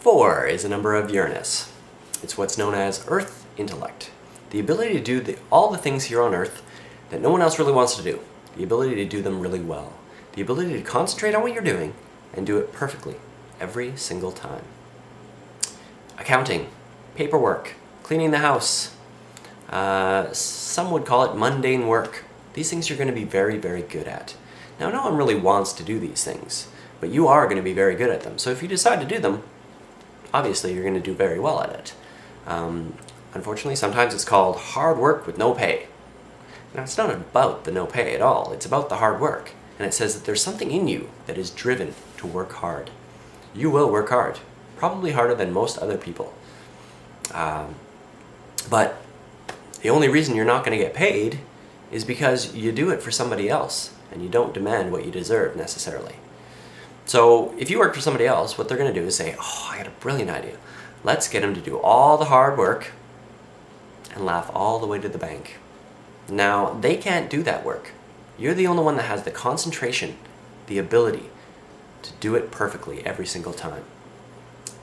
4 is a number of Uranus. It's what's known as Earth intellect. The ability to do all the things here on Earth that no one else really wants to do. The ability to do them really well. The ability to concentrate on what you're doing and do it perfectly every single time. Accounting, paperwork, cleaning the house. Some would call it mundane work. These things you're going to be very, very good at. Now, no one really wants to do these things, but you are going to be very good at them. So if you decide to do them, obviously you're going to do very well at it. Unfortunately, sometimes it's called hard work with no pay. Now, it's not about the no pay at all. It's about the hard work. And it says that there's something in you that is driven to work hard. You will work hard, probably harder than most other people. But the only reason you're not going to get paid is because you do it for somebody else and you don't demand what you deserve necessarily. So if you work for somebody else, what they're going to do is say, oh, I got a brilliant idea. Let's get them to do all the hard work and laugh all the way to the bank. Now, they can't do that work. You're the only one that has the concentration, the ability to do it perfectly every single time.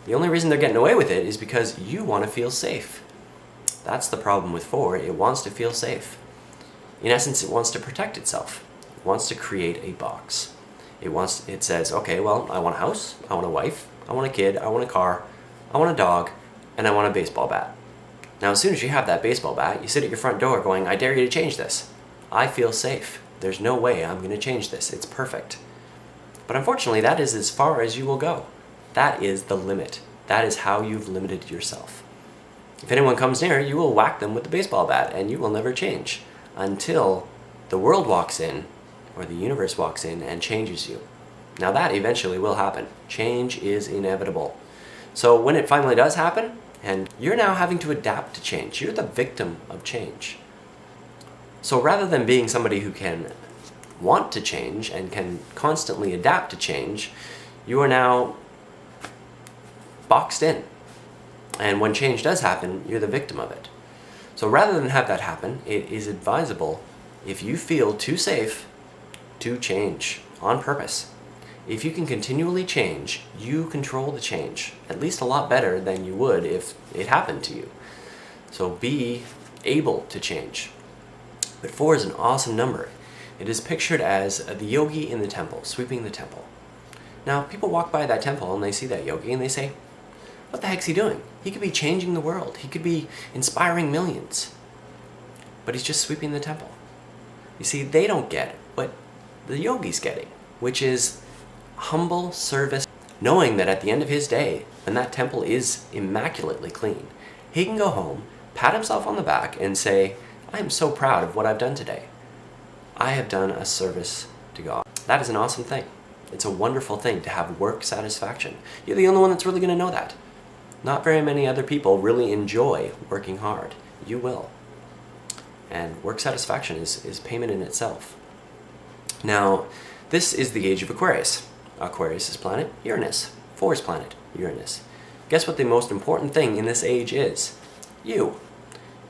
The only reason they're getting away with it is because you want to feel safe. That's the problem with 4. It wants to feel safe. In essence, it wants to protect itself. It wants to create a box. It says, okay, well, I want a house, I want a wife, I want a kid, I want a car, I want a dog, and I want a baseball bat. Now, as soon as you have that baseball bat, you sit at your front door going, I dare you to change this. I feel safe. There's no way I'm going to change this. It's perfect. But unfortunately, that is as far as you will go. That is the limit. That is how you've limited yourself. If anyone comes near, you will whack them with the baseball bat, and you will never change until the world walks in, or the universe walks in and changes you. Now that eventually will happen. Change is inevitable. So when it finally does happen, and you're now having to adapt to change, you're the victim of change. So rather than being somebody who can want to change and can constantly adapt to change, you are now boxed in. And when change does happen, you're the victim of it. So rather than have that happen, it is advisable, if you feel too safe, to change on purpose. If you can continually change, you control the change, at least a lot better than you would if it happened to you. So be able to change. But 4 is an awesome number. It is pictured as the yogi in the temple, sweeping the temple. Now, people walk by that temple and they see that yogi and they say, what the heck's he doing? He could be changing the world. He could be inspiring millions. But he's just sweeping the temple. You see, they don't get what the yogi's getting, which is humble service, knowing that at the end of his day, when that temple is immaculately clean, he can go home, pat himself on the back, and say, I am so proud of what I've done today. I have done a service to God. That is an awesome thing. It's a wonderful thing to have work satisfaction. You're the only one that's really going to know that. Not very many other people really enjoy working hard. You will. And work satisfaction is payment in itself. Now, this is the age of Aquarius. Aquarius' planet, Uranus. 4's planet, Uranus. Guess what the most important thing in this age is? You.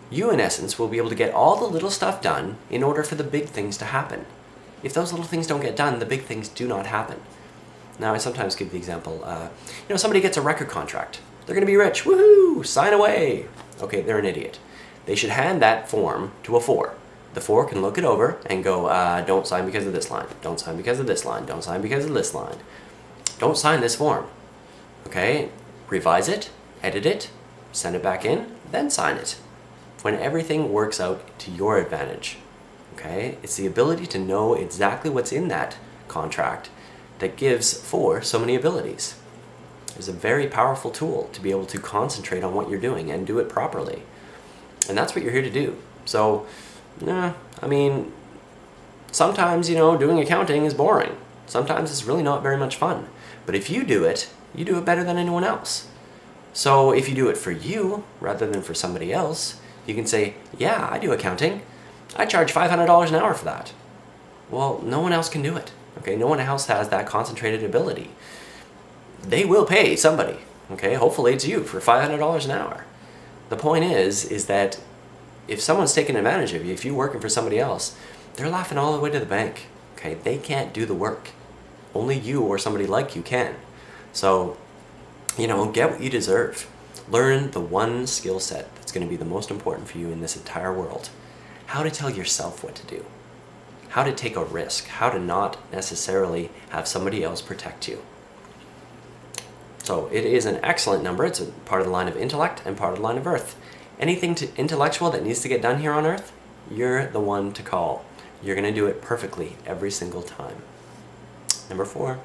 You, in essence, will be able to get all the little stuff done in order for the big things to happen. If those little things don't get done, the big things do not happen. Now, I sometimes give the example, somebody gets a record contract. They're going to be rich. Woohoo! Sign away! Okay, they're an idiot. They should hand that form to a 4. The 4 can look it over and go, don't sign because of this line. Don't sign because of this line. Don't sign because of this line. Don't sign this form. Okay? Revise it, edit it, send it back in, then sign it. When everything works out to your advantage. Okay? It's the ability to know exactly what's in that contract that gives 4 so many abilities. It's a very powerful tool to be able to concentrate on what you're doing and do it properly. And that's what you're here to do. So, sometimes, doing accounting is boring. Sometimes it's really not very much fun. But if you do it better than anyone else. So if you do it for you, rather than for somebody else, you can say, yeah, I do accounting. I charge $500 an hour for that. Well, no one else can do it. Okay, no one else has that concentrated ability. They will pay somebody. Okay, hopefully it's you for $500 an hour. The point is that if someone's taking advantage of you, if you're working for somebody else, they're laughing all the way to the bank. Okay, they can't do the work. Only you or somebody like you can. So get what you deserve. Learn the one skill set that's going to be the most important for you in this entire world. How to tell yourself what to do. How to take a risk. How to not necessarily have somebody else protect you. So it is an excellent number. It's a part of the line of intellect and part of the line of earth. Anything intellectual that needs to get done here on earth, you're the one to call. You're going to do it perfectly every single time. Number 4.